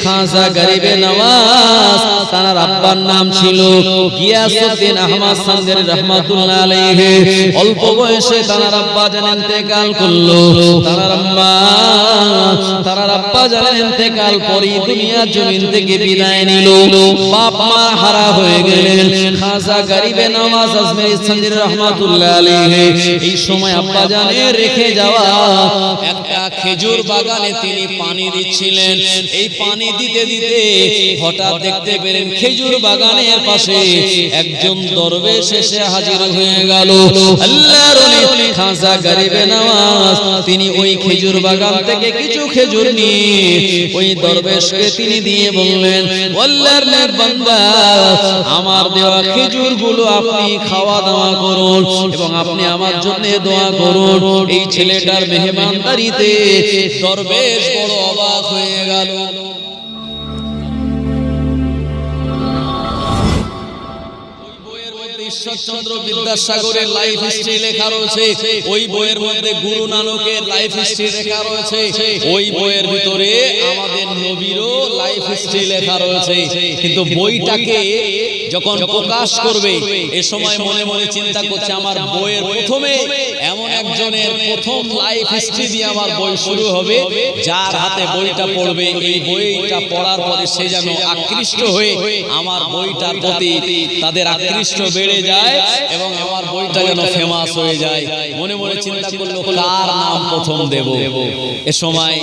খাজা গরিবে নওয়াজ, তার আব্বার নাম ছিল গিয়াসউদ্দিন আহমদ সানজারি রাহমাতুল্লাহ আলাইহি। অল্প বয়সে তার আব্বা জান ইন্তেকাল করলো। তার আব্বা জান ইন্তেকাল পরই দুনিয়ার জমিন থেকে বিদায় নিল। বাপ মা হারা হয়ে গেলেন। খাজা গরিবে নওয়াজ আজমেরি সানজারি রাহমাতুল্লাহ আলাইহি এই সময় আব্বা জানের রেখে যাওয়া একটা খেজুর বাগানে তিনি পানি দিচ্ছিলেন। এই পানি দিতে দিতে হঠাৎ দেখতে পেলেন খেজুর বাগানের পাশে একজন দরবেশ এসে হাজির হয়ে গেল। আল্লাহর ওলি খাজা গরিবে নওয়াজ তিনি ওই খেজুর বাগান থেকে কিছু খেজুর নিয়ে ওই দরবেশকে তিনি দিয়ে বললেন, আল্লাহর নেক বান্দা, আমার দেওয়া খেজুরগুলো আপনি খাওয়া দাওয়া করুন এবং আপনি আমার জন্য দোয়া করুন। এই ছেলেটার মেহমানদারিতে দরবেশ বড় অবাক হয়ে গেল। ঈশ্বরচন্দ্র বিদ্যাসাগরের লাইফ হিস্ট্রি লেখা রয়েছে, ওই বইয়ের মধ্যে গুরু নানকের লাইফ হিস্ট্রি লেখা রয়েছে, ওই বইয়ের ভিতরে আমাদের নবীরও লাইফ হিস্ট্রি লেখা রয়েছে। কিন্তু বইটাকে যখন প্রকাশ করবে এ সময় মনে মনে চিন্তা করছে, আমার বইয়ের প্রথমে এমন একজনের প্রথম লাইফ হিস্ট্রি দিয়ে আমার বই শুরু হবে, যার হাতে বইটা পড়বে এই বইটা পড়ার পরে সে যেন আকৃষ্ট হয়ে আমার বইটার প্রতি তাদের আকৃষ্ট বেড়ে যায় এবং আমার বইটা যেন ফেমাস হয়ে যায়। মনে মনে চিন্তা করলো কার নাম প্রথম দেব। এ সময়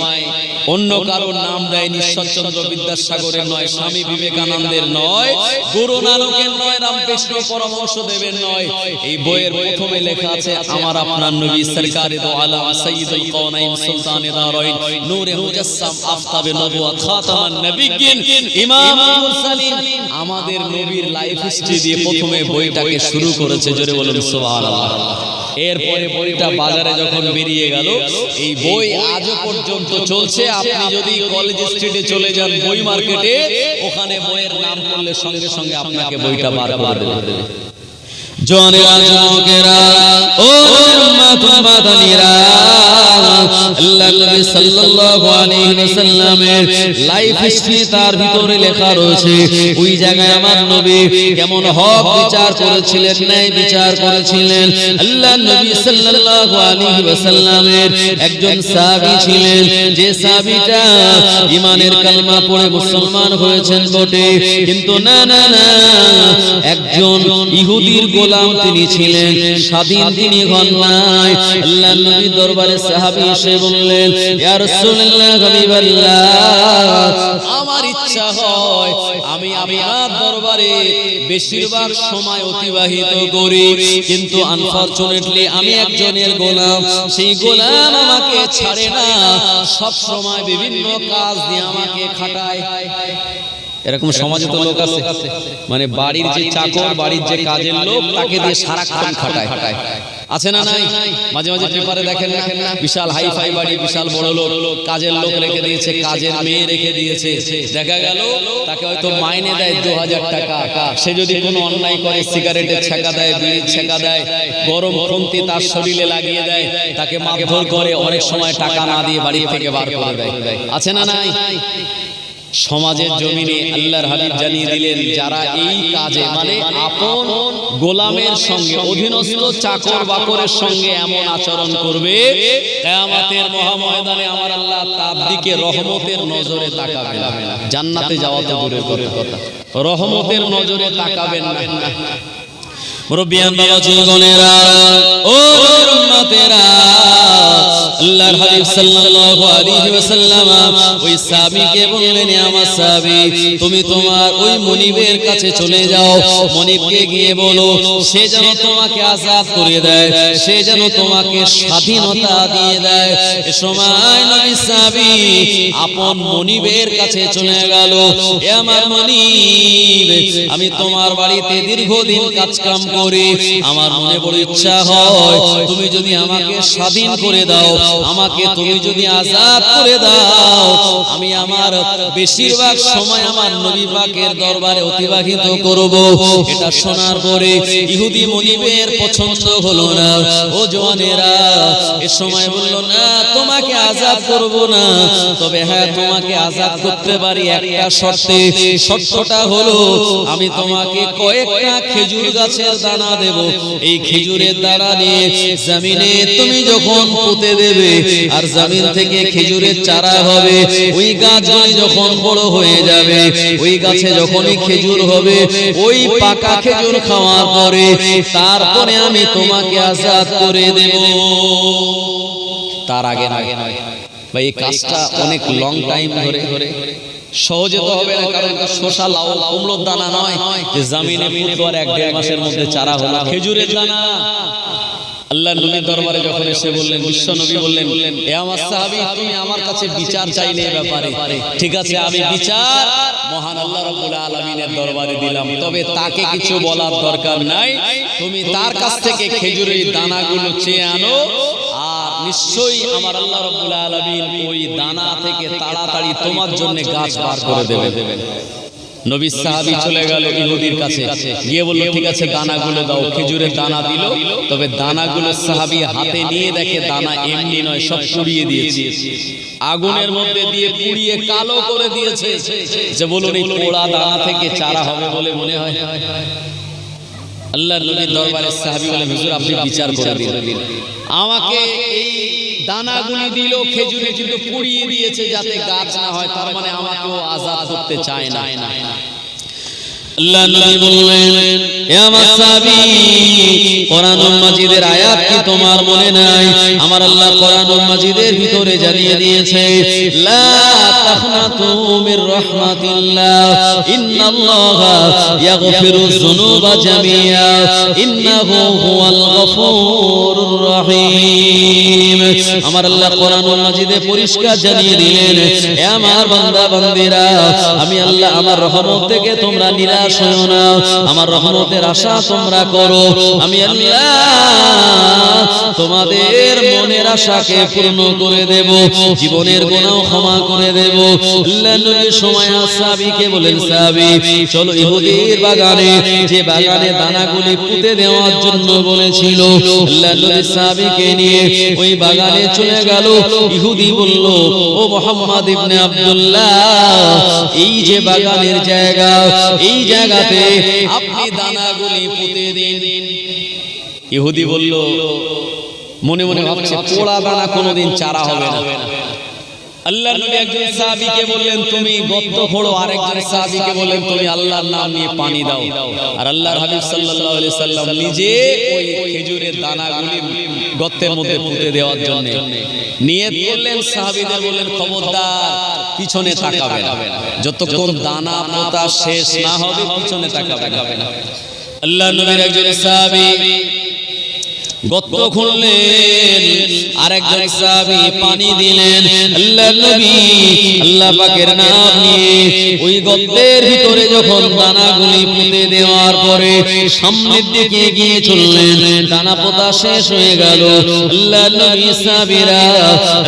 অন্য কারোর নাম দেয়নি, ঈশ্বরচন্দ্র বিদ্যাসাগরের নয়, স্বামী বিবেকানন্দের নয়, গুরু নানকের নয়, রামকৃষ্ণ পরমহংসদেবের নয়। এই বইয়ের প্রথমে লেখা আছে আমার আপনার নবী সরকারে দো আলম সাইয়্যিদুল কাওনাইন সুলতানে দারাইন নূরে মুজাসসাম আফতাবে নবুয়ত খাতামান নবিয়্যিন ইমামুল মুরসালিন। আমাদের নবীর লাইফ হিস্ট্রি দিয়ে প্রথমে বইটাকে শুরু করেছে। জোরে বলুন সুবহানাল্লাহ। এরপরে বইটা বাজারে যখন বেরিয়ে গেল, এই বই আজও পর্যন্ত চলছে। আপনি যদি কলেজ স্ট্রিটে চলে যান বই মার্কেটে, ওখানে বইয়ের নাম করলে সঙ্গে সঙ্গে আপনাকে বইটা বার করে দেবে। জওয়ানেরা যুবকেরা ও উম্মত মাদানীরা, আল্লাহ নবী সাল্লাল্লাহু আলাইহি ওয়াসাল্লামের লাইফ হিস্ট্রি তার ভিতরে লেখা রয়েছে। ওই জায়গায় আমার নবী কেমন হক বিচার করেছিলেন, ন্যায় বিচার করেছিলেন। আল্লাহ নবী সাল্লাল্লাহু আলাইহি ওয়াসাল্লামের একজন সাহাবী ছিলেন, যে সাহাবীটা ঈমানের কালমা পড়ে মুসলমান হয়েছেন বটে, কিন্তু না না না, একজন ইহুদির গোলাম তিনি ছিলেন, স্বাধীন তিনি হন নাই। আল্লাহ নবী দরবারে সাহাবী এসে বললেন, ইয়া রাসূলুল্লাহ, হাবিবাল্লাহ, আমার ইচ্ছা হয় আমি আপনার দরবারে বেশিরভাগ সময় অতিবাহিত করি, কিন্তু আনফরচুনেটলি আমি একজনের গোলাম, সেই গোলাম আমাকে ছাড়ে না, সব সময় বিভিন্ন কাজ দিয়ে আমাকে খাটায়। এরকম সমাজে তো লোক আছে, মানে বাড়ির যে চাকর, বাড়ির যে কাজের লোক, তাকে দিয়ে সারাক্ষণ খাটায়। আছে না নাই? মাঝে মাঝে পেপারে দেখেন না, বিশাল হাই ফাই বাড়ি, বিশাল বড় লোক, কাজের লোক রেখে দিয়েছে, কাজের মেয়ে রেখে দিয়েছে। দেখা গেল তাকে হয়তো মাইনে দেয় 2000 টাকা। সে যদি কোনো অন্যায় করে, সিগারেটের ছেঁকা দেয়, বিড়ির ছেঁকা দেয়, গরম খুন্তি তার শরীরে লাগিয়ে দেয়, তাকে মারধর করে, অনেক সময় টাকা না দিয়ে বাড়ি থেকে বার করে দেয়। আছে না নাই? সমাজের জমিনে আল্লাহর হাবিব জানিয়ে দিলেন, যারা এই কাজে মানে আপন গোলামের সঙ্গে, অধীনস্থ চাকর বাকরের সঙ্গে এমন আচরণ করবে, কিয়ামতের মহাময়দানে আমার আল্লাহ তার দিকে রহমতের নজরে তাকাবেন না। জান্নাতে যাওয়া তো দূরের কথা, রহমতের নজরে তাকাবেন না। মুরব্বিয়ান বাবা জীবনেরা ও উম্মতেরা, আল্লাহর হাবিব সাল্লাল্লাহু আলাইহি ওয়াসাল্লাম ওই সাহাবীকে বললেন, আমার সাহাবী, তুমি তোমার ওই মনিবের কাছে চলে যাও, মনিবকে গিয়ে বলো সে যেন তোমাকে আযাদ করে দেয়, সে যেন তোমাকে স্বাধীনতা দিয়ে দেয়। এ সময় নবী সাহাবী আপন মনিবের কাছে চলে গেল, এ আমার মনিব, আমি তোমার বাড়িতে দীর্ঘদিন কাজ কাম করি, আমার মনে বড় ইচ্ছা হয় তুমি যদি আমাকে স্বাধীন করে দাও, আমাকে তুমি যদি আযাব করে দাও, আমি আমার বেশিরভাগ সময় আমার নবী পাকের দরবারে অতিবাহিত করব। এটা শোনার পরে ইহুদি মুনিবের পছন্দ হলো না। ও জওয়ানেরা, এ সময় বলল, না তোমাকে আযাব করব না, তবে হ্যাঁ তোমাকে আযাব করতে পারি একটা শর্তে। শর্তটা হলো আমি তোমাকে কয়েকটা খেজুর গাছের দানা দেব। এই খেজুরের দানা নিয়ে জমিনে তুমি যখন পুঁতে দেবে, আর জমিন থেকে খেজুরের চারা হবে, ওই গাছগুলি যখন বড় হয়ে যাবে, ওই গাছে যখনই খেজুর হবে, ওই পাকা খেজুর খাওয়ার পরে তারপরে আমি তোমাকে আযাব করে দেব। তার আগে নয় ভাই, এই কাজটা অনেক লং টাইম ধরে, সহজে তো হবে না, কারণ শসা লাউ কুমড়োর দানা নয় যে জমিনে পুঁতলো আর 1-1.5 মাসের মধ্যে চারা হলো। খেজুরের দানা। আল্লাহ নবীর দরবারে যখন এসে বললেন, বিশ্ব নবী বললেন, এ আমার সাহাবী, তুমি আমার কাছে বিচার চাইলে এই ব্যাপারে, ঠিক আছে আমি বিচার মহান আল্লাহ রাব্বুল আলামিনের দরবারে দিলাম, তবে তাকে কিছু বলার দরকার নাই, তুমি তার কাছ থেকে খেজুরের দানাগুলো চেয়ে আনো, আর নিশ্চয়ই আমার আল্লাহ রাব্বুল আলামিন ওই দানা থেকে তাড়াতাড়ি তোমার জন্য গাছ বার করে দেবেন। নবী সাহাবী চলে গেল ইহুদির কাছে, গিয়ে বলল, ঠিক আছে দানাগুলো দাও। খেজুরের দানা দিল, তবে দানাগুলো সাহাবী হাতে নিয়ে দেখে দানা এমনি নয়, সব পুড়িয়ে দিয়েছে, আগুনের মধ্যে দিয়ে পুড়িয়ে কালো করে দিয়েছে। যে বলুন, এই পোড়া দানা থেকে চারা হবে বলে মনে হয়? আল্লাহর নবীর দরবারে সাহাবী বলেন, হুজুর আপনি বিচার করে দিন, আমাকে এই দানাগুলি দিল, খেজুরে কিন্তু পুড়িয়ে দিয়েছে যাতে গাছ না হয়, তার মানে আমাকেও আযাব করতে চায় না। আল্লাহ নবী বললেন, হে আমার সাহাবী, কোরআনুল মাজিদের আয়াত কি তোমার মনে নাই? আমার আল্লাহ কোরআনুল মাজিদের ভিতরে জানিয়ে দিয়েছে, লা তাখনাতু মির রাহমাতিল্লাহ, ইন্নাল্লাহা ইয়াগফিরুয যুনুবা জামিআ, ইন্নাহু হুয়াল গফুরুর রহিম। আমার আল্লাহ কোরআনুল মাজিদে পরিষ্কার জানিয়ে দিলেন, হে আমার বান্দা বান্দীরা, আমি আল্লাহ আমার রহমত থেকে তোমরা নিরাশ হয়ো না, আমার রহমতের আশা তোমরা করো, আমি আল্লাহ তোমাদের মনের আশাকে পূর্ণ করে দেব, জীবনের গুনাহ ক্ষমা করে দেব। আল্লাহ নবী সময় সাহাবীকে বলেন, সাহাবী চলো ইহুদির বাগানে, যে বাগানে দানাগুলি পুঁতে দেওয়ার জন্য বলেছিল, আল্লাহ নবী সাহাবীকে নিয়ে ওই বাগানে চলে গেল। ইহুদি বলল, ও মুহাম্মদ ইবনে আব্দুল্লাহ, এই যে বাগানের জায়গা, এই জায়গাতে আপনি দানাগুলি পুঁতে দিন। ইহুদি বলল, মনে মনে ভাবছে পোড়া দানা কোনোদিন চারা হবে না। আল্লাহর নবী একজন সাহাবীকে বললেন, তুমি গর্ত খোঁড়ো, আরেকজন সাহাবীকে বললেন, তুমি আল্লাহর নাম নিয়ে পানি দাও। আর আল্লাহর হাবিব সাল্লাল্লাহু আলাইহি সাল্লাম নিজে ওই খেজুরের দানাগুলি গর্তের মধ্যে পুঁতে দেওয়ার জন্য নিয়ত করলেন। সাহাবীদের বললেন, খবরদার পিছনে তাকাবে না, যতক্ষণ দানা পোঁতা শেষ না হবে পিছনে তাকাবে না। আল্লাহর নবীর একজন সাহাবী গর্ত খুঁড়লেন, আরেকজন সাহাবী পানি দিলেন। আল্লাহর নবী আল্লাহ পাকের নাম নিয়ে ওই গর্তের ভিতরে যখন দানাগুলি পুঁতে দেওয়ার পরে সামনের দিকে এগিয়ে চললেন, দানা পোঁতা শেষ হয়ে গেল। আল্লাহর নবী সাহাবীরা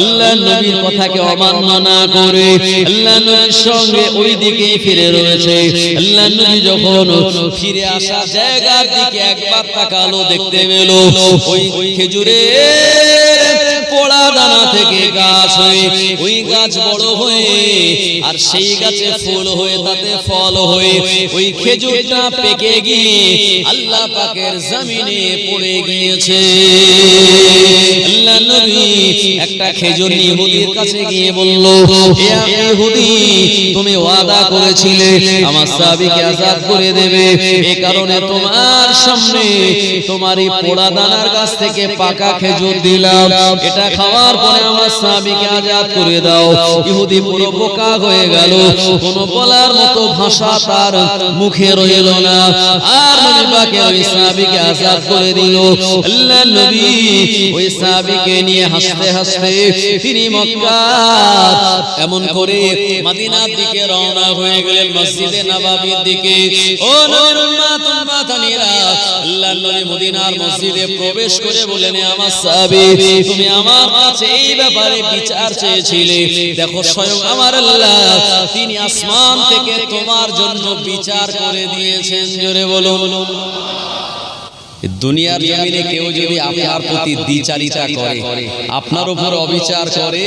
আল্লাহর নবীর কথাকে অমান্য না করে আল্লাহর নবীর সঙ্গে ওই দিকেই ফিরে রয়েছে। আল্লাহর নবী যখন ফিরে আসা জায়গার দিকে একবার তাকালো, দেখতে পেল ওই খেজুরের পোড়া দানা থেকে গাছ হয়ে, ওই গাছ বড় হয়ে, আর সেই গাছে ফুল হয়ে, তাতে ফল হয়ে, ওই খেজুরটা পেকে গিয়ে আল্লাহ পাকের জমিনে পড়ে গিয়েছে। আল্লাহ নবী একটা খেজুর ইহুদির কাছে গিয়ে বলল, হে ইহুদি, তুমি ওয়াদা করেছিলে আমার সাহাবীকে আযাব করে দেবে, এই কারণে তোমার সামনে তোমার এই পোড়া দানার গাছ থেকে পাকা খেজুর দিলাম, এটা খাওয়ার পরে আমার সাহাবীকে আযাব করে দাও। ইহুদি পুরো বোকা হয়ে গেল, কোনো বলার মতো ভাষা তার মুখে রইল না, আর নবী পাকে ওই সাহাবীকে আযাব করে দিল। আল্লাহর নবী ওই সাহাবীকে নিয়ে হাসতে হাসতে তিনি মক্কা এমন করে মদিনার দিকে রওনা হয়ে গেলেন, মসজিদে নববীর দিকে। ও নবীর উম্মত উম্মতানিরা, আল্লাহর নবী মদিনার মসজিদে প্রবেশ করে বলেন, আমার সাহাবী তুমি আমার আমার কাছে এই ব্যাপারে বিচার চেয়েছিলে, দেখো স্বয়ং আমার আল্লাহ তিনি আসমান থেকে তোমার জন্য বিচার করে দিয়েছেন। জোরে বলুন। দুনিয়ার জমিনে কেউ যদি আপনার প্রতি দ্বিচারিতা করে, আপনার উপর অবিচার করে,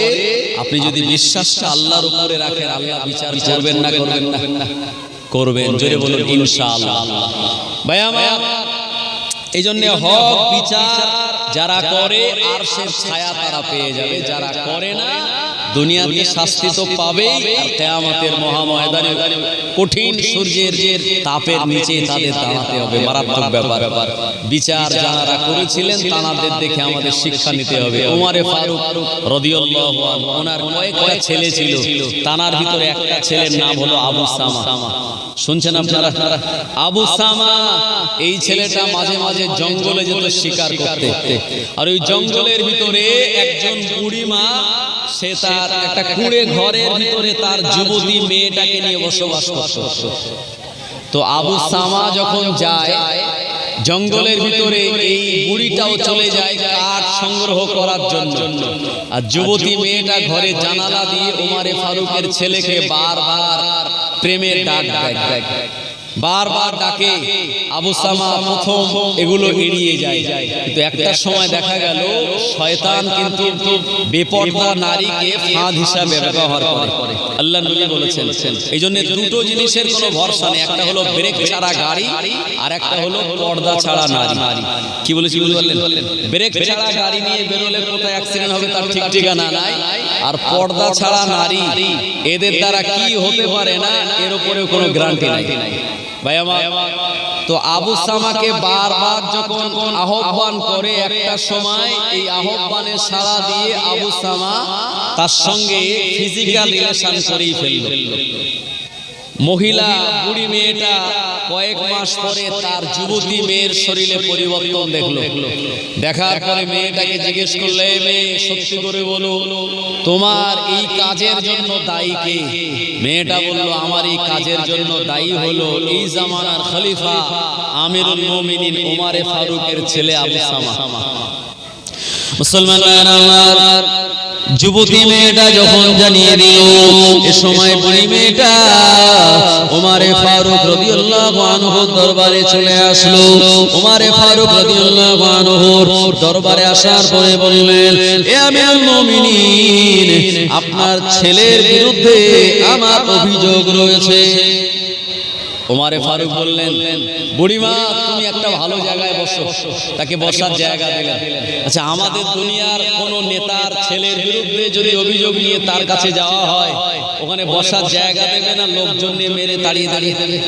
আপনি যদি বিশ্বাসটা আল্লাহর উপরে রাখেন, আল্লাহ বিচার করবেন না করবেন না? করবেন। জোরে বলুন ইনশাআল্লাহ। ভাই আমার, এই জন্য হক বিচার যারা করে আরশের ছায়া তারা পেয়ে যাবে, যারা করে না দুনিয়াতে শাস্তি তো পাবেই, আর কিয়ামতের মহাময়দানে কঠিন সূর্যের তাপের নিচে তাদের দাঁড়াতে হবে। মারাত্মক ব্যাপার। বিচার যারা করেছিলেন তাদের দেখে আমাদের শিক্ষা নিতে হবে। ওমরে ফারুক রাদিয়াল্লাহু আনহু, ওনার কয়েকটা ছেলে ছিল, তানার ভিতরে একটা ছেলের নাম হলো আবু সামা। শুনছেন আপনারা? আবু সামা এই ছেলেটা মাঝে মাঝে জঙ্গলে যেত শিকার করতে, আর ওই জঙ্গলের ভিতরে একজন বুড়ি মা, সে তার একটা কুঁড়ে ঘরের ভিতরে তার যুবতী মেয়েটাকে নিয়ে বসবাস করত। তো আবু সামা যখন যায় জঙ্গলের ভিতরে, এই বুড়িটাও চলে যায় কাঠ সংগ্রহ করার জন্য, আর যুবতী মেয়েটা ঘরে জানালা দিয়ে ওমরে ফারুকের ছেলেকে বারবার প্রেমের ডাক দেয়, বারবার ডাকে। আবু সামা প্রথম এগুলো এড়িয়ে যায়, কিন্তু একটা সময় দেখা গেল শয়তান কিন্তু বেপরদা নারীকে ফাঁদ হিসাবে ব্যবহার করে। আল্লাহ নবী বলেছেন, এই জন্য দুটো জিনিসের কোনো ভরসা নেই, একটা হলো ব্রেক ছাড়া গাড়ি, আর একটা হলো পর্দা ছাড়া নারী। কি বলেছি বললেন? ব্রেক ছাড়া গাড়ি নিয়ে বেরোলে কোথায় অ্যাক্সিডেন্ট হবে তার ঠিক ঠিকানা নাই, আর পর্দা ছাড়া নারী, এদের দ্বারা কি হতে পারে না এর উপরেও কোনো গ্যারান্টি নাই। ভাই আমার, তো আবু সামাকে বারবার যখন আহ্বান করে, একটা সময় এই আহ্বানে সাড়া দিয়ে আবু সামা তার সঙ্গে ফিজিক্যাল রিলেশন করেই ফেলল। মহিলা বুড়ি মেয়েটা কয়েক মাস পরে তার যুবতী মেয়ের শরীরে পরিবর্তন দেখলো। দেখার পরে মেয়েটাকে জিজ্ঞেস করলে, মেয়ে সত্যি করে বলো তোমার এই কাজের জন্য দায়ী কে? মেয়েটা বলল, আমার এই কাজের জন্য দায়ী হলো এই জামানার খলিফা আমিরুল মুমিনিন ওমরে ফারুকের ছেলে আবু সামা। মুসলমান আমার, যুবতী মেয়েটা যখন জানিয়ে দিল, এ সময় বুড়ি মেয়েটা ওমরে ফারুক রাদিয়াল্লাহু আনহুর দরবারে চলে আসলো। ওমরে ফারুক রাদিয়াল্লাহু আনহুর দরবারে আসার পরে বললেন, এ আমিরুল মুমিনিন, আপনার ছেলের বিরুদ্ধে আমার অভিযোগ রয়েছে। ওমরে ফারুক বললেন, বুড়িমা তুমি একটা ভালো জায়গায় বসো। তাকে বসার জায়গা দিলেন। আচ্ছা, আমাদের দুনিয়ার কোন নেতার ছেলের বিরুদ্ধে যদি অভিযোগ নিয়ে তার কাছে যাওয়া হয়, ওখানে বসার জায়গা দেবে না লোকজন নিয়ে মেরে তাড়িয়ে দেবে?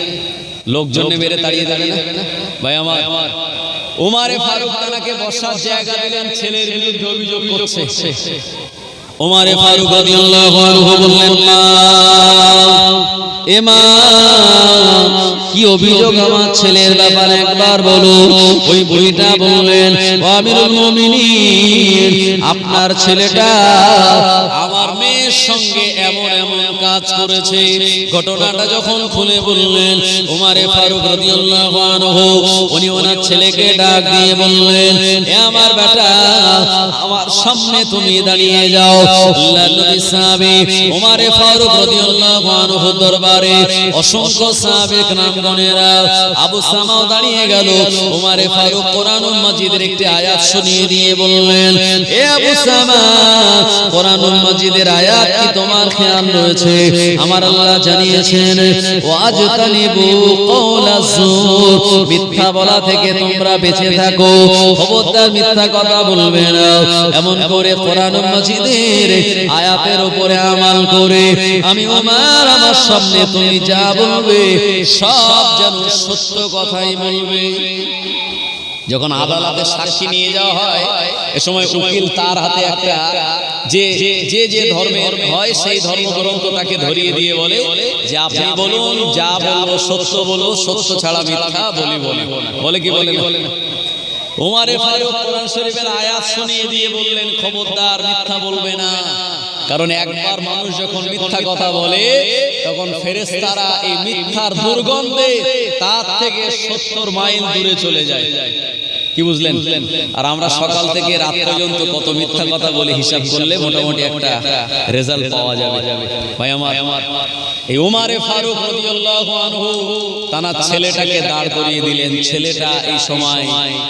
লোকজন নিয়ে মেরে তাড়িয়ে দেবে না? ভাই আমার, ওমরে ফারুক তাকে বসার জায়গা দিলেন, ছেলের বিরুদ্ধে অভিযোগ করছে। ওমরে ফারুক রাদিয়াল্লাহু আনহু বললেন, মা, কি অভিযোগ আমার ছেলের ব্যাপারে একবার বলো। ওই বুড়িটা বললেন, আমিরুল মুমিনিন, আপনার ছেলেটা আমার মেয়ের সঙ্গে এমন এমন কাজ করেছে। ঘটনাটা যখন খুলে বললেন ওমরে ফারুক রাদিয়াল্লাহু আনহু, উনি ওনার ছেলেকে ডাক দিয়ে বললেন, এ আমার বেটা, আমার সামনে তুমি দাঁড়িয়ে যাও। আল্লাহর নবী সাহাবী ওমরে ফারুক রাদিয়াল্লাহু আনহু দরবারে অসংখ্য সাহাবে কেরামগণেরা, আবু সামাও দাঁড়িয়ে গেল। ওমরে ফারুক কোরআনুল মাজিদের একটি আয়াত শুনিয়ে দিয়ে বললেন, এ আবু সামা, কোরআনুল মাজিদের আয়াত কি তোমার খেয়াল রয়েছে? আমার আল্লাহ জানিয়েছেন, ওয়াজতানিবু কওলাজ জুর, মিথ্যা বলা থেকে তোমরা বেঁচে থাকো, খবরদার মিথ্যা কথা বলবে না। এমন করে কোরআনুল মাজিদের আয়াতের উপরে আমাল করে আমি ওমর, আমার সামনে তুমি যা বলবে সব যেন সত্য কথাই বলবে। যখন আদালতে সাক্ষী নিয়ে যাওয়া হয়, এ সময় উকিল তার হাতে একটা যে ধর্মের হয় সেই ধর্মগ্রন্থ তাকে ধরিয়ে দিয়ে বলে যে আপনি বলুন, যা বলবো সত্য বলবো, সত্য ছাড়া মিথ্যা বলিব না। বলে কি বলে? ওমরে ফারুক কোরআন শরীফের আয়াত শুনিয়ে দিয়ে বললেন, খবরদার মিথ্যা বলবে না। কারণ একবার মানুষ যখন মিথ্যা কথা বলে, তখন ফেরেশতারা এই মিথ্যার দুর্গন্ধে তার থেকে 70 মাইল দূরে চলে যায়। কি বুঝলেন? আর আমরা সকাল থেকে রাত পর্যন্ত কত মিথ্যা কথা বলে হিসাব করলে মোটামুটি একটা রেজাল্ট পাওয়া যাবে। ভাই আমার, এই ওমরে ফারুক রাদিয়াল্লাহু আনহু তার ছেলেটাকে দাঁড় করিয়ে দিলেন। ছেলেটা এই সময়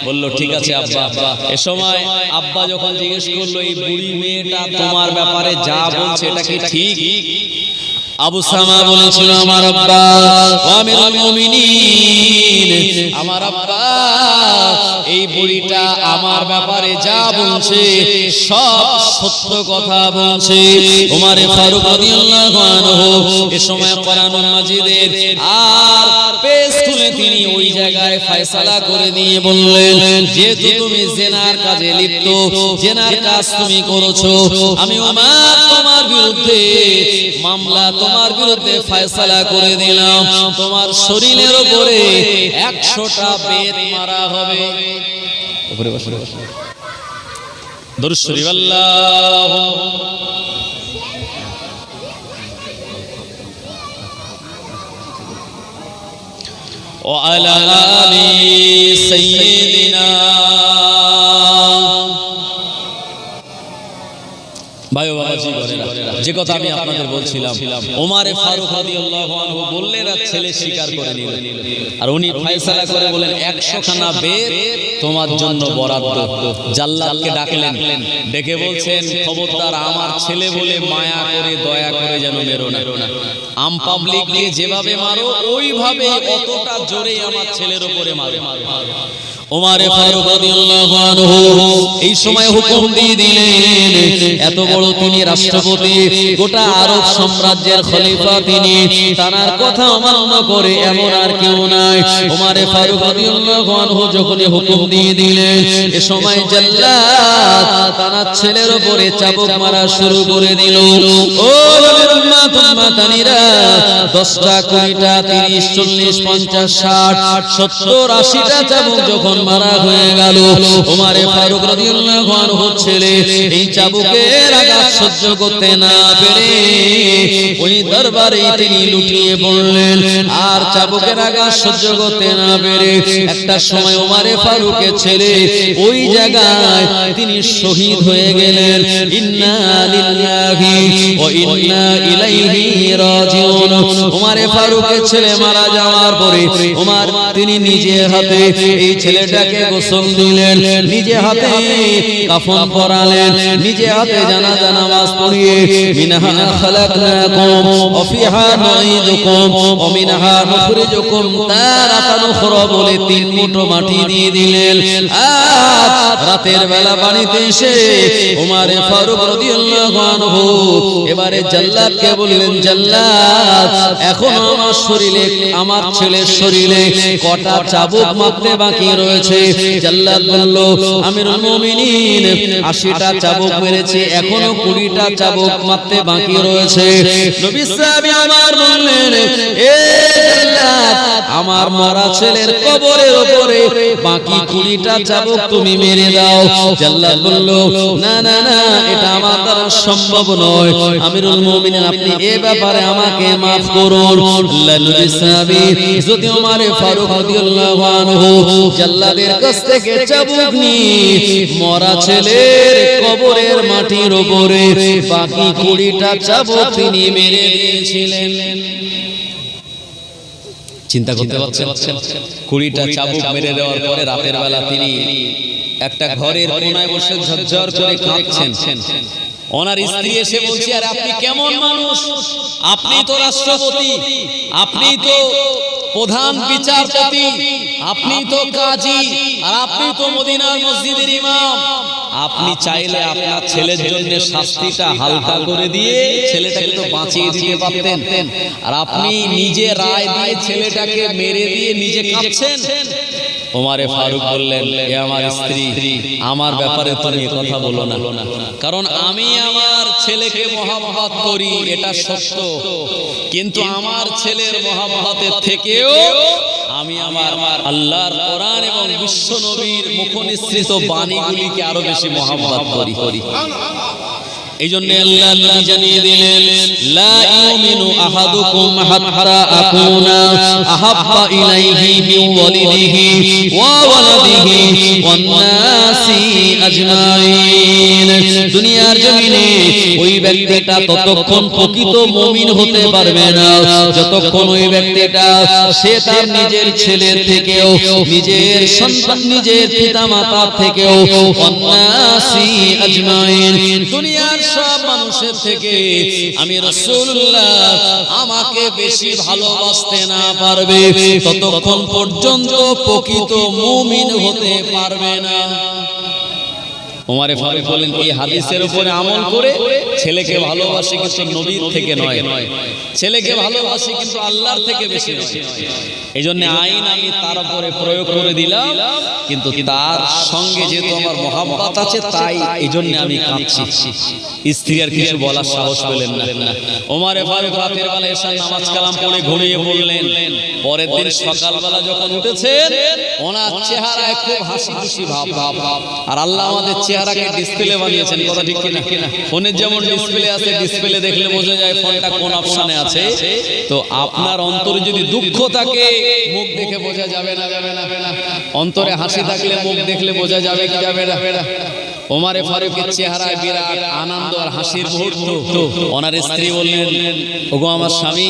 বলল, ঠিক আছে আব্বা। এ সময় আব্বা যখন জিজ্ঞেস করলো, এই বুড়ি মেয়েটা তোমার ব্যাপারে যা বলছে এটা কি ঠিক? আবু সামা বলেছিল, আমার আব্বা আমিরুল মুমিনিন, আমার আব্বা এই বুড়িটা আমার ব্যাপারে যা বলছে সব সত্য কথা বলছে। ওমর ফারুক রাদিয়াল্লাহু আনহু এই সময় কোরআনুল মাজিদের আর পেজ খুলে তিনি ওই জায়গায় ফয়সালা করে দিয়ে বললেন, যেহেতু তুমি জিনার কাজে লিপ্ত, জিনার কাজ তুমি করেছো, আমি ওমর তোমার বিরুদ্ধে মামলা, তোমার বিরুদ্ধে ফয়সালা করে দিলাম, তোমার শরীরের উপরে 100টা বেত মারা হবে। উপরে বসে দরুদ শরীফ আল্লাহু ওয়া আলা আলি সাইয়্যিদিনা। ভাই বাবাজি, যে কথা আমি আপনাদের বলছিলাম, ওমর ফারুক রাদিয়াল্লাহু আনহু বললেন আর ছেলে স্বীকার করে নিল, আর উনি ফয়সালা করে বলেন 100 খানা বেত তোমার জন্য বরাদ্দ। জাল্লাদকে ডাকলেন, ডেকে বলছেন, খবরদার আমার ছেলে বলে মায়া করে দয়া করে যেন মেরো না। আম পাবলিককে যেভাবে মারো ওইভাবে অতটা জোরে আমার ছেলের উপরে মারো। ওমর ফারুক রাদিয়াল্লাহু আনহু এই সময় হুকুম দিয়ে দিলেন, এত বড় তিনি রাষ্ট্রপতি, গোটা আরব সাম্রাজ্যের খলিফা তিনি, তার কথা অমান্য করে এমন আর কেউ নাই। ওমর ফারুক রাদিয়াল্লাহু আনহু যখন হুকুম দিয়ে দিলেন, এ সময় জাল্লাদ তার ছেলের উপরে চাবুক মারা শুরু করে দিল। ও নবীর উম্মত উম্মতানিরা, 10টা 20টা 30 40 50 60 70 80টা চাবুক যখন মারা হয়ে গেল, ওমর ফারুক রাদিয়াল্লাহু আনহু ছেলে এই চাবুকের আঘাত সহ্য করতে না পেরে ওই দরবারে তিনি লুটিয়ে পড়লেন। আর চাবুকের আঘাত সহ্য করতে না পেরে একটা সময় ওমর ফারুকের ছেলে ওই জায়গায় তিনি শহীদ হয়ে গেলেন। ইন্না লিল্লাহি ওয়া ইন্না ইলাইহি রাজিউন। ওমর ফারুকের ছেলে মারা যাওয়ার পরে ওমর তিনি নিজে হাতে এই ছেলেটাকে গোসল দিলেন, নিজে হাতে কাফন পরালেন, নিজে হাতে জানাজা নামাজ পড়িয়ে মিনহা খালাকনাকুম ওয়া ফিহা নুঈদুকুম ওয়া মিনহা নুখরিজুকুম তারাতান উখরা বলে 3 মুঠো মাটি দিয়ে দিলেন। আর রাতের বেলা বাড়িতে এসে ওমর ফারুক রাদিয়াল্লাহু আনহু এবারে জাল্লাদকে বললেন, জাল্লাদ এখন আমার শরীরে, আমার ছেলের শরীরে কটা চাবুক মারতে বাকি রয়েছে? জাল্লাদ বলল, আমিরুল মুমিনিন 80টা চাবুক মেরেছে, এখনো 20টা চাবুক মারতে বাকি রয়েছে। নবী সাহাবী আমার বললেন, এ জাল্লাদ, আমার মারা ছেলের কবরের উপরে বাকি 20টা চাবুক তুমি মেরে দাও। জাল্লাদ বলল, না না না, এটা আমার দ্বারা সম্ভব নয়, আমিরুল মুমিনিন আপনি এই ব্যাপারে আমাকে maaf করুন। আল্লাহর নবী সাহাবী যদি ওমর ফারুক রাদিয়াল্লাহু আনহু জাল্লাদের কাছ থেকে চাবুক নিয়ে মরা ছেলের কবরের মাটির উপরে বাকি 20টা চাবুক তিনি মেরে দিয়েছিলেন। চিন্তা করতে পারছেন? 20টা চাবুক মেরে দেওয়ার পরে রাতের বেলা তিনি একটা ঘরের কোনায় বসে ঝরঝর করে কাঁদছেন। ওনার স্ত্রী এসে বলছে, আর আপনি কেমন মানুষ? আপনি তো রাষ্ট্রপতি, আপনি তো প্রধান বিচারপতি, আপনি তো কাজী, আর আপনি তো মদিনার মসজিদের ইমাম, আপনি চাইলে আপনার ছেলের জন্য শাস্তিটা হালকা করে দিয়ে ছেলেটাকে তো বাঁচিয়ে দিতে পারতেন, আর আপনি নিজে রায় দিয়ে ছেলেটাকে মেরে দিয়ে নিজে কাঁদছেন। ওমর ফারুক বললেন, এ আমার স্ত্রী, আমার ব্যাপারে তুমি কথা বলো না, কারণ আমি আমার ছেলেকে মহব্বত করি, এটা সত্য, কিন্তু আমার ছেলের মহব্বতের থেকেও আমি আমার আল্লাহর কোরআন এবং বিশ্ব নবীর মুখনিসৃত বাণীগুলিকে আরো বেশি মহব্বত করি। এই জন্য আল্লাহ নবী জানিয়ে দিলেন লা ইউমিনু আহাদুকুম হাত্তা আকুনা আহাব্বা ইলাইহি মিন ওয়ালিদিহি ওয়া ওয়ালাদিহি ওয়ান নাসি আজমাইন। দুনিয়ার জমিনে ওই ব্যক্তিটা ততক্ষণ প্রকৃত মুমিন হতে পারবে না যতক্ষণ ওই ব্যক্তিটা সে তার নিজের ছেলের থেকেও, নিজের সন্তান, নিজের পিতামাতা থেকেও, ওয়ান নাসি আজমাইন, দুনিয়ার সব মানুষের থেকে আমি রাসূলুল্লাহ আমাকে বেশি ভালোবাসতে না পারবে ততক্ষণ পর্যন্ত প্রকৃত মুমিন হতে পারবে না। ওমরে ফারুক বলেন এই হাদিসের উপরে আমল করে ছেলেকে ভালোবাসি কিন্তু নবীর থেকে নয়, ছেলেকে ভালোবাসি কিন্তু আল্লাহর থেকে বেশি নয়। এই জন্য আইন আমি তার উপরে প্রয়োগ করে দিলাম, কিন্তু তার সঙ্গে যেহেতু আমার মহাব্বত আছে তাই এই জন্য আমি কাঁদছি। স্ত্রী আর কিছু বলার সাহস পেলেন না। ওমরে ফারুক রাতের বেলা এশার নামাজ কালাম পড়ে ঘুমিয়ে পড়লেন। পরের দিন সকালবেলা যখন উঠেছেন ওনার চেহারায় খুব হাসি খুশি ভাব। আর আল্লাহ আমাদের চেহারাকে ডিসপ্লে বানিয়েছেন, কথা ঠিক কিনা? ফোনের যেমন ডিসপ্লে আছে, ডিসপ্লে দেখলে বোঝা যায় ফোনটা কোন অপশনে আছে। তো আপনার অন্তরে যদি দুঃখ থাকে মুখ দেখে বোঝা যাবে না, অন্তরে হাসি থাকলে মুখ দেখলে বোঝা যাবে কি যাবে না? ওমরে ফারুকের চেহারায় বিরাট আনন্দ আর হাসির মুহূর্ত। ওনার স্ত্রী বললেন, ওগো আমার স্বামী,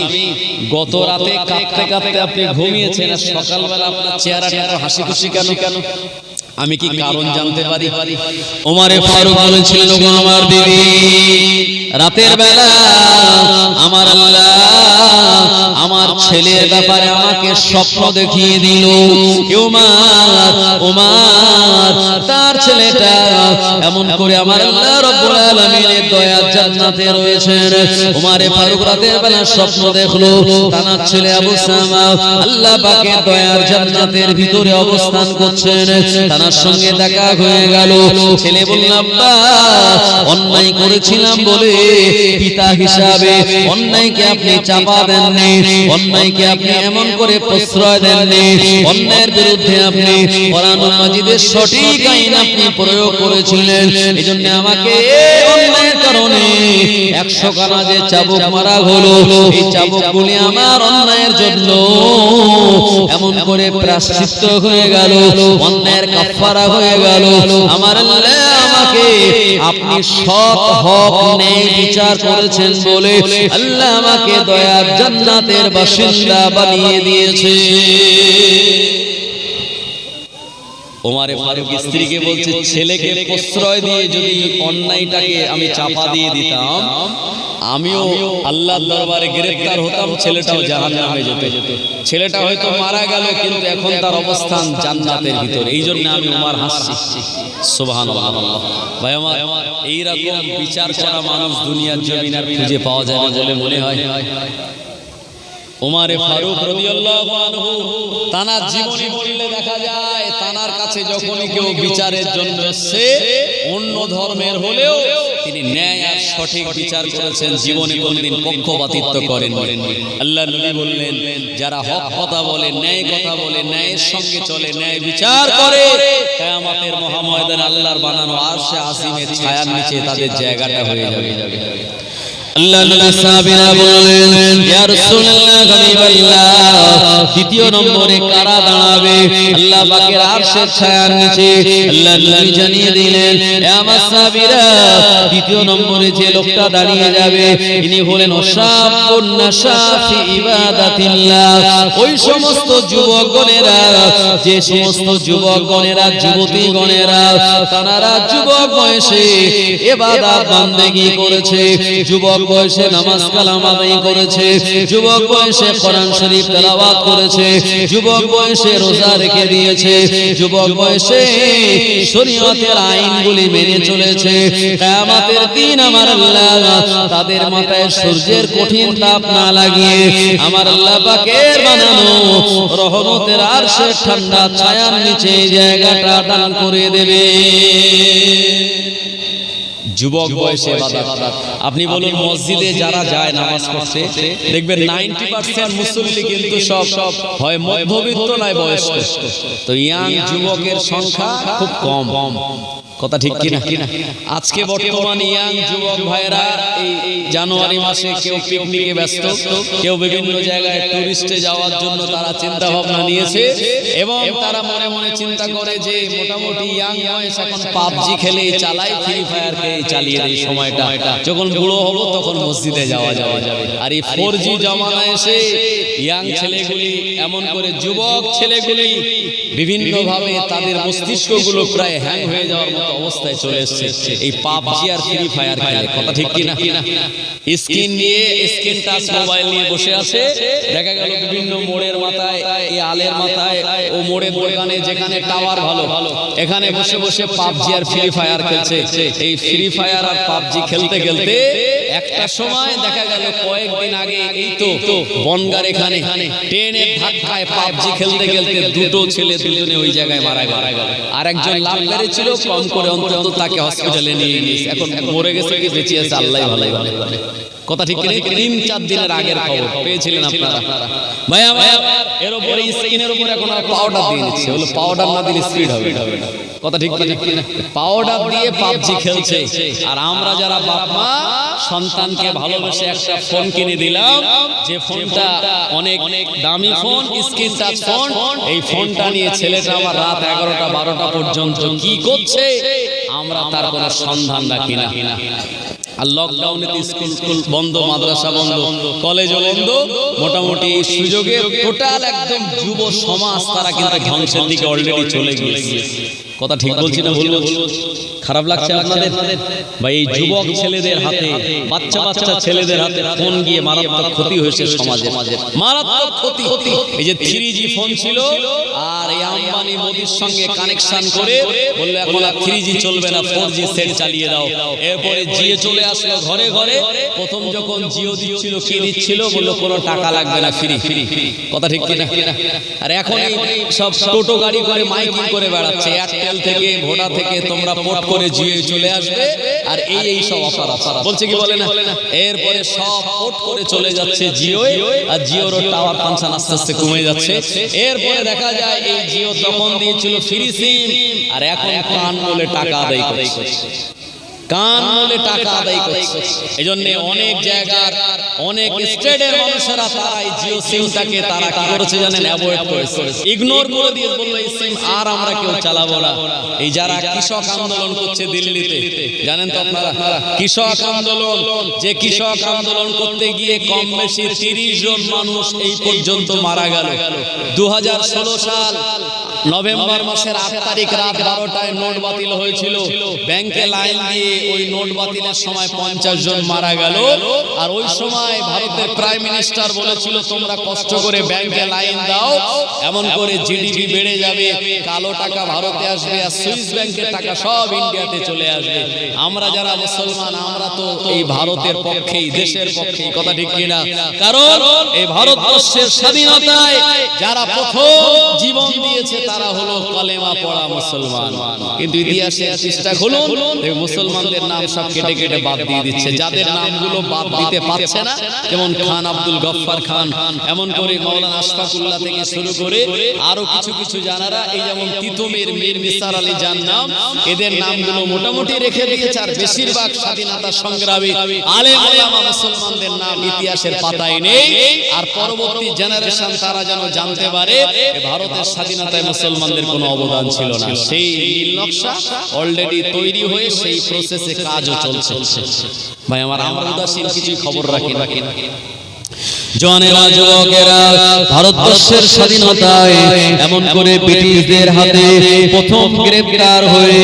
গত রাতে কাঁদতে কাঁদতে আপনি ঘুমিয়েছেন আর সকালবেলা আপনার চেহারাটা এত হাসি খুশি কেন? আমি কি কারণ জানতে পারি? ওমরে ফারুক বলেছিলেন, ওগো আমার বিবি, রাতের বেলা আমার আল্লাহ আমার ছেলের ব্যাপারে আমাকে স্বপ্ন দেখিয়ে দিল। ওমর তার ছেলেটা এমন করে আমার আল্লাহ রব্বুল আলামিনের দয়ার জান্নাতে রয়েছেন। ওমরে ফারুক রাতের বেলা স্বপ্ন দেখলো তার ছেলে আবু সামা আল্লাহ পাকের দয়ার জান্নাতের ভিতরে অবস্থান করছেন। তার সঙ্গে দেখা হয়ে গেল। ছেলে বলল, আব্বা অন্যায় করেছিলাম বলে পিতা হিসাবে অন্যায়কে আপনি চাপা দেননি, অন্যায়কে আপনি এমন করে প্রশ্রয় দেননি, অন্যায়ের বিরুদ্ধে আপনি কোরআন মাজিদের সঠিক আইন আপনি প্রয়োগ করেছিলেন। এজন্য আমাকে অন্যায়ের কারণে 100 খানা যে চাবুক মারা হলো, এই চাবুকগুলি আমার অন্যায়ের জন্য এমন করে প্রায়শ্চিত্ত হয়ে গেল, অন্যায়ের কাফারা হয়ে গেল। আমার আল্লাহ আমাকে আপনি সৎ হক ন্যায় বিচার করেছেন বলে আল্লাহ আমাকে দয়ার জান্নাতের বাসিন্দা বানিয়ে দিয়েছে। ওমরে ফারুক স্ত্রীকে বলছে, ছেলেকে প্রশ্রয় দিয়ে যদি অন্যায়টাকে আমি চাপা দিয়ে দিতাম, আমিও আল্লাহর দরবারে গ্রেফতার হতাম, ছেলেটাও জাহান্নামে যেত। ছেলেটা হয়তো মারা গেল কিন্তু এখন তার অবস্থান জান্নাতের ভিতরে। এই জন্য আমি ওমর হাসছি। সুবহানাল্লাহ। ভাই আমার, এইরকম বিচার করা মানুষ দুনিয়ার জমিনে আর খুঁজে পাওয়া যাবে বলে মনে হয়? ওমরে ফারুক রাদিয়াল্লাহু আনহু তানার জীবনী বললে দেখা যায় তানার কাছে যখনই কেউ বিচারের জন্য এসেছে অন্য ধর্মের হলেও তিনি ন্যায় আর সঠিক বিচার করেছেন, জীবনে কোনদিন পক্ষপাতিত্ব করেননি। আল্লাহর নবী বললেন, যারা হক কথা বলে, ন্যায় কথা বলে, ন্যায়ের সঙ্গে চলে, ন্যায় বিচার করে, কিয়ামতের মহাময়দানে আল্লাহর বানানো আরশে আসিমের ছায়ার নিচে তাদের জায়গাটা হয়ে যাবে। আল্লাহ নবী সাহাবীরা বললেন, ইয়া রাসূলুল্লাহ, হাবিবাল্লাহ, দ্বিতীয় নম্বরে কারা দাঁড়াবে আল্লাহ পাকের আরশের ছায়ার নিচে? আল্লাহ নবী জানিয়ে দিলেন, হে আমার সাহাবীরা, দ্বিতীয় নম্বরে যে লোকটা দাঁড়িয়ে যাবে তিনি হলেন ওয়াশাবুন নাশা ফি ইবাদাতিল্লাহ। ওই সমস্ত যুবকগণেরা, যে সমস্ত যুবকগণেরা, যুবতীগণেরা তারা যুবক বয়সে ইবাদত বান্দেগি করেছে, যুবক বয়সে নামাজ কালাম আদায় করেছে, যুবক বয়সে কোরআন শরীফ তেলাওয়াত করেছে, যুবক বয়সে রোজা রেখে দিয়েছে, যুবক বয়সে শরীয়তের আইনগুলি মেনে চলেছে, কিয়ামতের দিন আমার আল্লাহ তাদের মাথায় সূর্যের কঠিন তাপ না লাগিয়ে আমার আল্লাহ পাকের বানানো রহমতের আরশের ঠান্ডা ছায়ার নিচে জায়গাটা দান করে দেবে। যুবক বয়সে ইবাদত। আপনি বলুন, মসজিদে যারা যায় নামাজ পড়তে দেখবেন 90% মুসল্লি কিন্তু সব হয় মধ্যবিত্ত নয় বয়স্ক। তো ইয়াং যুবকের সংখ্যা খুব কম। কথা ঠিক কিনা? আজকে বর্তমান ইয়াং যুবক ভাইরা এই জানুয়ারি মাসে কেউ পিকনিকে ব্যস্ত, কেউ বিভিন্ন জায়গায় টুরিস্টে যাওয়ার জন্য তারা চিন্তা ভাবনা নিয়েছে এবং তারা মনে মনে চিন্তা করে যে মোটামুটি ইয়াং বয়স এখন পাবজি খেলে চালাই, ফ্রি ফায়ার খেলে চালিয়ে এই সময়টা, যখন বুড়ো হবো তখন মসজিদে যাওয়া যাবে। আর এই 4G জমানায় এসে ইয়াং ছেলেগুলি এমন করে যুবক ছেলেগুলি বিভিন্ন ভাবে তাদের মস্তিষ্কগুলো প্রায় হ্যাং হয়ে যাওয়ার মতো অবস্থায় চলে এসেছে এই পাবজি আর ফ্রি ফায়ার খেলে। কথা ঠিক কিনা? স্ক্রিন নিয়ে, স্ক্রিন টাচ মোবাইল নিয়ে বসে আছে, দেখা গেল বিভিন্ন মোড়ের মাথায়, এই আলের মাথায়, ও মোড়ের দোকানে যেখানে টাওয়ার ভালো এখানে বসে বসে পাবজি আর ফ্রি ফায়ার খেলছে। এই ফ্রি ফায়ার আর পাবজি খেলতে খেলতে একটা সময় দেখা গেল কয়েকদিন আগে এই তো বনগার এখানে ট্রেনের ধাক্কায় পাবজি খেলতে খেলতে দুটো ছেলে দুজনে ওই জায়গায় মারা গেল। আর একজন লাভ মেরেছিল, কম করে অন্তত তাকে হসপিটালে নিয়ে গিয়েছে, এখন মরে গেছে কি বেঁচে আছে আল্লাহ ভালো জানে। কথা ঠিক কিনা? 3-4 দিনের আগের খবর পেয়েছিলেন আপনারা। ভাইয়া এর উপরে স্ক্রিনের উপরে এখন পাউডার দিয়ে দিচ্ছে, হলো পাউডার না দিলে স্পিড হবে। কথা ঠিক কিনা? পাউডার দিয়ে পাবজি খেলছে। আর আমরা যারা বাপ মা সন্তানকে ভালোবেসে একটা ফোন কিনে দিলাম, যে ফোনটা অনেক দামি ফোন, স্ক্রিন টাচ ফোন, এই ফোনটা নিয়ে ছেলেটা আমার রাত 11টা-12টা পর্যন্ত কি করছে আমরা তার কোনো সন্ধান রাখি না। আর লকডাউনে স্কুল বন্ধ, মাদ্রাসা বন্ধ, কলেজ বন্ধ, মোটামুটি এই সুযোগে টোটাল একদম যুব সমাজ তারা কিন্তু ধ্বংসের দিকে অলরেডি চলে গিয়েছে। কথা ঠিক বলছি না ভুল বলছি? খারাপ লাগছে আপনাদের? ভাই এই যুবক ছেলেদের হাতে, বাচ্চা বাচ্চা ছেলেদের হাতে ফোন গিয়ে মারাত্মক ক্ষতি হয়েছে সমাজে, মারাত্মক ক্ষতি। এই যে 3G ফোন ছিল আর এই আম্বানি মোদির সঙ্গে কানেকশন করে বললো এখন আর 3G চলবে না, 4G সেট চালিয়ে দাও। এরপরে জিও চলে আসলো ঘরে ঘরে। প্রথম যখন জিও দিচ্ছিল কি দিচ্ছিল, বললো কোনো টাকা লাগবে না, ফ্রি। কথা ঠিক কিনা? আর এখন এই সব টোটো গাড়ি করে মাইকিং করে বেড়াচ্ছে, এয়ারটেল থেকে, ভোডা থেকে তোমরা পোর্ট করে জিও চলে আসবে আর এই সব অফার বলছে কি বলে না। এরপরে সব পোর্ট করে চলে যাচ্ছে জিও, আর জিওর টাওয়ার ফাংশন আস্তে আস্তে কমে যাচ্ছে। এরপরে দেখা যায় এই জিও তখন দিয়েছিল ফ্রি সিম, আর এখন কান বলে টাকা আদায় করছে, কান বলে টাকা আদায় করছে। এই জন্য অনেক জায়গার অনেক স্টেটের মানুষেরা তারা এই জিও সিমটাকে তারা কি করেছে জানেন? অ্যাভয়েড করেছে, ইগনোর করে দিয়ে বললো এই সিম আর আমরা কেউ চালাবো না। এই যারা কৃষক আন্দোলন করছে দিল্লিতে, জানেন তো আপনারা? কৃষক আন্দোলন, যে কৃষক আন্দোলন করতে গিয়ে কম বেশি 30 জন মানুষ এই পর্যন্ত মারা গেল। 2016 সাল নভেম্বর মাসের 8 তারিখ রাত 12টায় নোট বাতিল হয়েছিল। ব্যাংকে লাইন দিয়ে ওই নোট বাতিলের সময় 50 জন মারা গেল। আর ওই সময় ভারতের প্রাইম মিনিস্টার বলেছিল তোমরা কষ্ট করে ব্যাংকে লাইন দাও, এমন করে জিডিপি বেড়ে যাবে, কালো টাকা ভারতে আসবে আর সুইস ব্যাংকের টাকা সব ইন্ডিয়াতে চলে আসবে। আমরা যারা মুসলমান আমরা তো এই ভারতের পক্ষেই, দেশের পক্ষেই। কথা ঠিক কিনা? কারণ এই ভারতবর্ষের স্বাধীনতায় যারা প্রথম জীবন দিয়েছে তারা হলো কলেমা পড়া মুসলমান। কিন্তু ইতিহাসের পৃষ্ঠা খুলুন, মুসলমানদের নাম সব কেটে কেটে বাদ দিয়ে দিচ্ছে। যাদের নামগুলো বাদ দিতে পারছে না, যেমন খান আব্দুল গফফার খান, এমন করে মাওলানা আশফাকুল্লাহ থেকে শুরু করে আরো কিছু কিছু জানারা, এই যেমন তিতুমির মীর নিসার আলী জান নাম, এদের নামগুলো মোটামুটি রেখে দিয়েছে। আর বেশিরভাগ স্বাধীনতা সংগ্রামী আলেম ওলামা মুসলমানদের নাম ইতিহাসের পাতায় নেই। আর পরবর্তী জেনারেশন তারা যেন জানতে পারে ভারতের স্বাধীনতায় মুসলমানদের কোনো অবদান ছিল না। সেই নীল নকশা অলরেডি তৈরি হয়ে সেই প্রসেসে কাজও চলছে। ভাই আমার, আমরা উদাসীন কিছু খবর রাখি না। জওয়ানেরা, যুবকেরা, ভারতবর্ষের স্বাধীনতায় এমন করে ব্রিটিশদের হাতে প্রথম গ্রেফতার হয়ে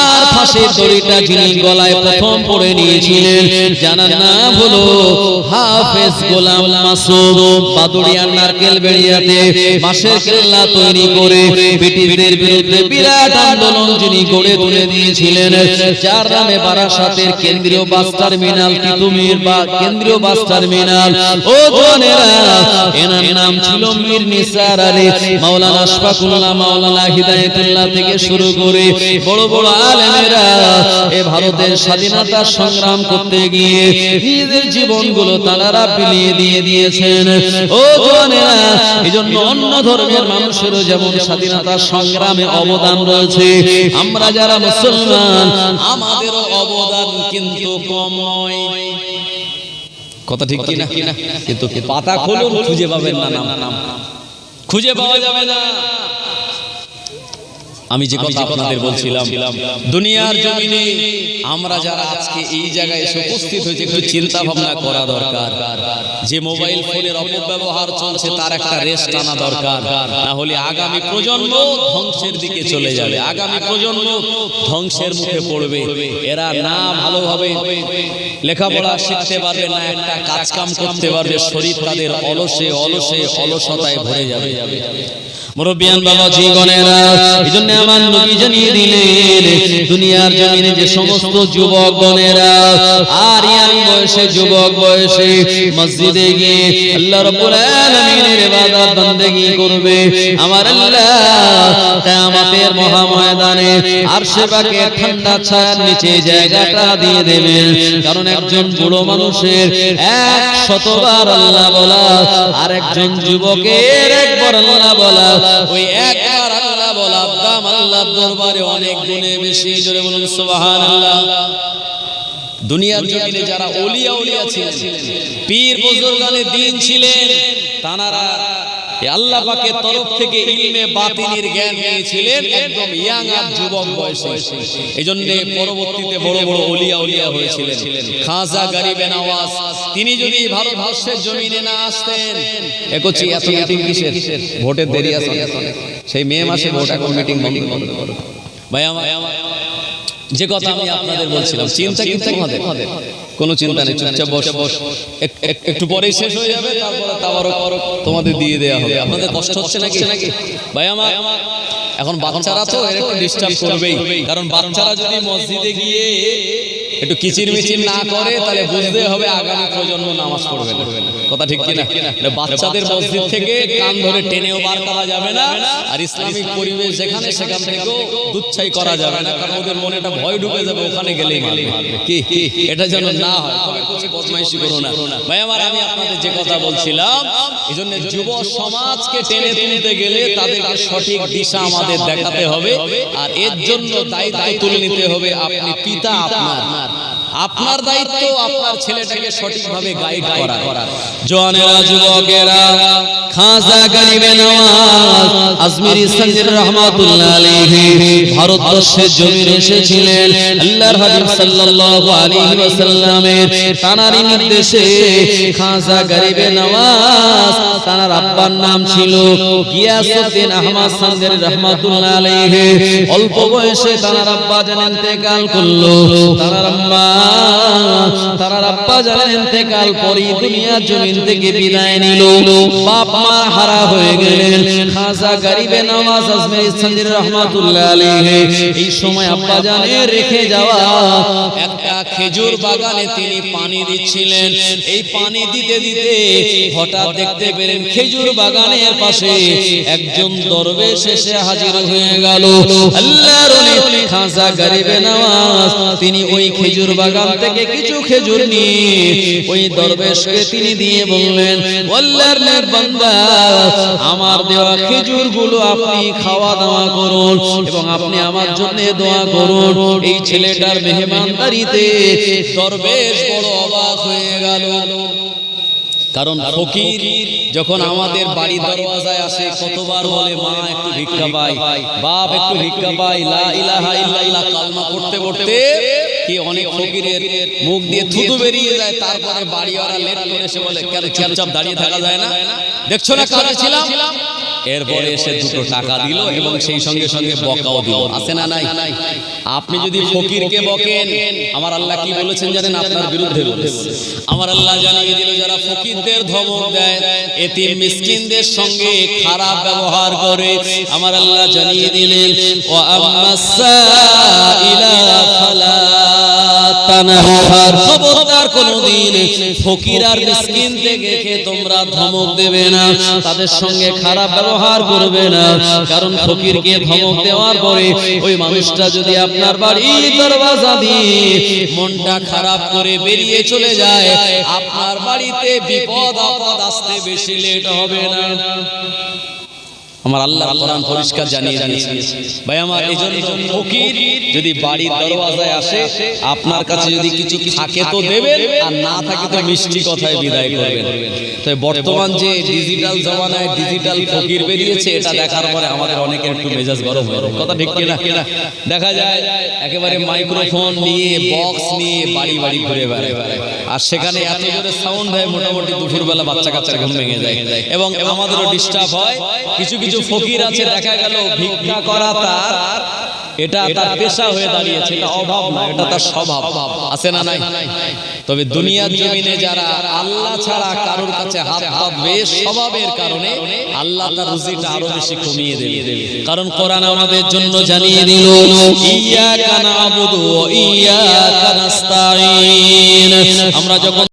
আর ফাঁসির দড়িটা যিনি গলায় প্রথম পড়ে নিয়েছিলেন, জানার নাম হলো হাফেজ গোলাম মাসুদ। বাদুড়িয়ার নারকেল বেড়িয়াতে বাঁশের কেল্লা তৈরি করে ব্রিটিশদের বিরুদ্ধে বিরাট আন্দোলন যিনি গড়ে তুলে দিয়েছিলেন, যার নামে বারাসাতের কেন্দ্রীয় বাস টার্মিনাল, তিতুমির বা কেন্দ্রীয় বাস টার্মিনাল, ও জওয়ানেরা এনার নাম ছিল মীর নিসার আলী। মাওলানা আশফাকুল্লাহ, মাওলানা হিদায়াতুল্লাহ থেকে শুরু করে বড় বড় আলেমেরা এ ভারতের স্বাধীনতা সংগ্রাম করতে গিয়ে নিজেদের জীবনগুলো তারা বিলিয়ে দিয়ে দিয়েছেন। ও জওয়ানেরা, এজন্য অন্য ধর্মের মানুষেরও যেমন স্বাধীনতা সংগ্রামে অবদান রয়েছে, আমরা যারা মুসলমান আমাদেরও অবদান কিন্তু কম নয়। কথা ঠিক কি না? কিন্তু পাতা খুলুন খুঁজে পাবেন না, নাম খুঁজে পাওয়া যাবে না। আমি যে কথা আপনাদের বলছিলাম, দুনিয়ার জমিনে আমরা যারা আজকে এই জায়গায় এসে উপস্থিত হয়েছে, একটু চিন্তা ভাবনা করা দরকার। যে মোবাইল ফোনের অপব্যবহার চলছে তার একটা রেস্ট আনা দরকার, না হলে আগামী প্রজন্ম ধ্বংসের দিকে চলে যাবে, আগামী প্রজন্ম ধ্বংসের মুখে পড়বে। এরা না ভালোভাবে লেখাপড়া শিখতে পারবে, না একটা কাজ কাম করতে পারবে, শরীর তাদের অলসে অলসে অলসতায় ভরে যাবে। মুরব্বিয়ান বাবাজি গণেরা, এইজন্য আমার নবী জানিয়ে দিলেন, দুনিয়ার জমিনে যে সমস্ত যুবক গণেরা আর ইয়াং বয়সে যুবক বয়সে মসজিদে গিয়ে আল্লাহ রাব্বুল আলামিনের ইবাদত বন্দেগী করবে, আমার আল্লাহ কিয়ামতের মহা ময়দানে আরশে পাকের ঠান্ডা ছায়ার নিচে জায়গাটা দিয়ে দেবেন। কারণ একজন বুড়ো মানুষের 100 বার আল্লাহ বলা আর একজন যুবকের একবার আল্লাহ বলা, ওই একবার আল্লাহ বলা দাম আল্লাহর দরবারে অনেক গুণে বেশি। জোরে বলুন সুবহানাল্লাহ। দুনিয়ার জমিনে যারা ওলিয়া ওলিয়া ছিলেন, পীর বুজুর্গানে দ্বীন ছিলেন, তারা আল্লাহ পাকের তরফ থেকে ইলমে বাতিনের জ্ঞান নিয়েছিলেন একদম ইয়াং আর যুবক বয়সে। এইজন্য পরবর্তীতে বড় বড় ওলিয়া ওলিয়া হয়েছিলেন। খাজা গরিবে নওয়াজ, তিনি যদি ভারতবর্ষের জমিনে না আসতেন, একচি এত মিটিং কিসের? ভোটের দেরি আছে, সেই মে মাসে ভোট, এখন মিটিং বন্ধ করো ভাই। আমার যে কথা আমি আপনাদের বলছিলাম, চিন্তা কিন্তু আমাদের কোনো চিন্তা নেই, চুপচাপ বস, একটু পরেই শেষ হয়ে যাবে, তারপরে তাবারক তোমাদের দিয়ে দেওয়া হবে। আপনাদের কষ্ট হচ্ছে নাকি ভাই? আমার এখন বাচ্চারা তো এর একটু ডিস্টার্ব করবেই, কারণ বাচ্চারা যদি মসজিদে গিয়ে একটু কিচির মিচির না করে তাহলে বুঝতে হবে আগামী প্রজন্ম নামাজ পড়বে না। কথা ঠিক কিনা? বাচ্চাদের মসজিদ থেকে কান ধরে টেনেও বার করা যাবে না, আর ইসলামিক পরিবেশ যেখানে সেখান থেকেও দুচ্ছাই করা যাবে না, কারণ ওদের মনে একটা ভয় ঢুকে যাবে, ওখানে গেলেই মারবে। কি এটা যেন না হয়, তবে কিছু বদমাইশি করো না ভাই আমার। আমি আপনাদের যে কথা বলছিলাম, এইজন্য যুব সমাজকে টেনে তুলতে গেলে তাদেরকে সঠিক দিশা আমাদের দেখাতে হবে, আর এর জন্য দায়িত্ব তুলে নিতে হবে আপনি পিতা, আপনার দায়িত্ব আপনার ছেলেটাকে সঠিকভাবে গাইড করা। জওয়ানেরা, যুবকেরা, খাজা গরিবে নওয়াজ আজমিরি সঞ্জির রহমাতুল্লাহ আলাইহি ভারতবর্ষের জমিনে এসেছিলেন। আল্লাহর হাবিব সাল্লাল্লাহু আলাইহি ওয়াসাল্লামের তানারি নির্দেশে খাজা গরিবে নওয়াজ, তার আব্বার নাম ছিল গিয়াসউদ্দিন আহমদ সঞ্জির রহমাতুল্লাহ আলাইহি। অল্প বয়সে তার আব্বা জান ইন্তেকাল করলো। তার আব্বা জান ইন্তেকাল পরে দুনিয়ার জমিন থেকে বিদায় নিল। বাপ মা হারা হয়ে গেলেন। খাজা গরিবে নওয়াজ আজমিরি সঞ্জির রহমাতুল্লাহ আলাইহি এই সময় আব্বা জানের রেখে যাওয়া একটা খেজুর বাগানে তিনি পানি দিচ্ছিলেন। এই পানি দিতে দিতে হঠাৎ দেখতে পেলেন খেজুর বাগানের পাশে একজন দরবেশ এসে হাজির হয়ে গেল। আল্লাহর ওলি খাজা গরিবে নওয়াজ তিনি ওই খেজুর বাগান থেকে কিছু খেজুর নিয়ে ওই দরবেশকে তিনি দিয়ে বললেন, আল্লাহর নেক বান্দা, আমার দেওয়া খেজুরগুলো আপনি খাওয়া দাওয়া করুন এবং আপনি আমার জন্য দোয়া করুন। এই ছেলেটার মেহমানদারিতে দরবেশ বড় অবাক হয়ে গেল। কারণ ফকির যখন আমাদের বাড়ি দরওয়াজায় আসে কতবার বলে, মা একটু ভিক্ষা পাই, বাপ একটু ভিক্ষা পাই, লা ইলাহা ইল্লাল্লাহ কালমা পড়তে পড়তে কি অনেক ফকিরের মুখ দিয়ে থুতু বেরিয়ে যায়। তারপরে বাড়িওয়ালা লেট করে এসে বলে, কেন চুপচাপ দাঁড়িয়ে থাকা যায় না? দেখছো না কাজে ছিলাম, এরপরে এসে দুটো টাকা দিল এবং সেই সঙ্গে সঙ্গে বকাও দিল। আছে না নাই? আপনি যদি ফকিরকে বকেন, আমার আল্লাহ কি বলেছেন জানেন? আপনার বিরুদ্ধে বলেছে। আমার আল্লাহ জানিয়ে দিল, যারা ফকিরদের ধমক দেয়, এতিম মিসকিনদের সঙ্গে খারাপ ব্যবহার করে, আমার আল্লাহ জানিয়ে দিলেন, ওয়া আম্মাসাইলা ফালা তানহার, খবরদার কোনদিন ফকির আর মিসকিনদেরকে তোমরা ধমক দেবে না, তাদের সঙ্গে খারাপ ব্যবহার করবে না। কারণ ফকিরকে ধমক দেওয়ার পরে ওই মানুষটা যদি আপনার বাড়ির দরজা দিয়ে মনটা খারাপ করে বেরিয়ে চলে যায়, আপনার বাড়িতে বিপদ আপদ আসতে বেশি লেট হবে না। আমার আল্লাহ কোরআন পরিষ্কার জানিয়ে দিয়েছে। ভাই আমার, এইজন্য ফকির যদি বাড়ির দরওয়াজায় আসে, আপনার কাছে যদি কিছু থাকে তো দেবেন, আর না থাকে তো মিষ্টি কথায় বিদায় করবেন। তো বর্তমান যে ডিজিটাল জমানায় ডিজিটাল ফকির বেরিয়েছে, এটা দেখার পরে আমাদের অনেকের একটু মেজাজ গরম হয়। কথা ঠিক কিনা? দেখা যায় একেবারে মাইক্রোফোন নিয়ে, বক্স নিয়ে বাড়ি বাড়ি ঘুরে বেড়ায়, আর সেখানে এত জোরে সাউন্ড হয় মোটামুটি দুপুরবেলা বাচ্চা কাচ্চার ঘুম ভেঙে যায় এবং আমাদেরও ডিস্টার্ব হয়। কিছু কিছু ফকির আছে, দেখা গেল ভিক্ষা করা এটা তার পেশা হয়ে দাঁড়িয়েছে। এটা অভাব না, এটা তার স্বভাব। আছে না নাই? তবে দুনিয়ার জমিনে যারা আল্লাহ ছাড়া কারোর কাছে হাত পাতবে, স্বভাবের কারণে আল্লাহ তার রুজিটা আরো বেশি কমিয়ে দেবে। কারণ কোরআন আমাদের জন্য জানিয়ে দিল, ইয়্যাকা না'বুদু ওয়া ইয়্যাকা নাস্তাঈন। আমরা যখন